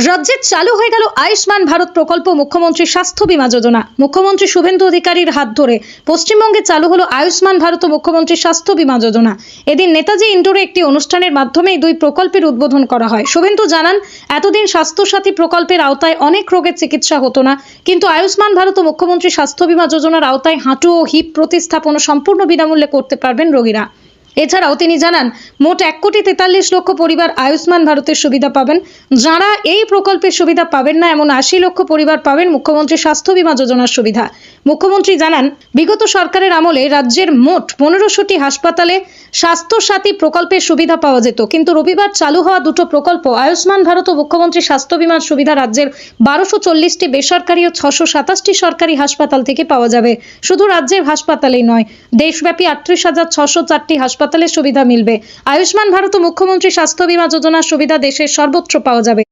রাজ্যে চালু হয়ে গেল আয়ুষ্মান ভারত প্রকল্প। মুখ্যমন্ত্রী স্বাস্থ্য বীমা যোজনা। মুখ্যমন্ত্রী শুভেন্দু অধিকারীর হাত ধরে পশ্চিমবঙ্গে চালু হলো আয়ুষ্মান ভারত ও মুখ্যমন্ত্রী স্বাস্থ্য বীমা যোজনা। এদিন নেতাজি ইন্ডোরে একটি অনুষ্ঠানের মাধ্যমে এই দুই প্রকল্পের উদ্বোধন করা হয়। শুভেন্দু জানান, এতদিন স্বাস্থ্যসাথী প্রকল্পের আওতায় অনেক রোগের চিকিৎসা হতো না, কিন্তু আয়ুষ্মান ভারত ও মুখ্যমন্ত্রী স্বাস্থ্য বীমা যোজনার আওতায় হাঁটু ও হিপ প্রতিস্থাপন সম্পূর্ণ বিনামূল্যে করতে পারবেন রোগীরা। এছাড়াও তিনি জানান, মোট 1,43,00,000 পরিবার আয়ুষ্মান ভারতের সুবিধা পাবেন। যারা এই প্রকল্পের সুবিধা পাবেন না, এমন 80 লক্ষ পরিবার পাবেন মুখ্যমন্ত্রী স্বাস্থ্য বীমা যোজনার সুবিধা। মুখ্যমন্ত্রী জানান, বিগত সরকারের আমলে রাজ্যের মোট 1500টি হাসপাতালে স্বাস্থ্যসাথী প্রকল্পের সুবিধা পাওয়া যেত, কিন্তু রবিবার চালু হওয়া দুটো প্রকল্প আয়ুষ্মান ভারত ও মুখ্যমন্ত্রী স্বাস্থ্য বীমার সুবিধা রাজ্যের 1240টি বেসরকারি ও 627টি সরকারি হাসপাতাল থেকে পাওয়া যাবে। শুধু রাজ্যের হাসপাতালেই নয়, দেশব্যাপী 38,604টি হাসপাতালের সুবিধা মিলবে। আয়ুষ্মান ভারত ও মুখ্যমন্ত্রী স্বাস্থ্য বীমা যোজনার সুবিধা দেশের সর্বত্র পাওয়া যাবে।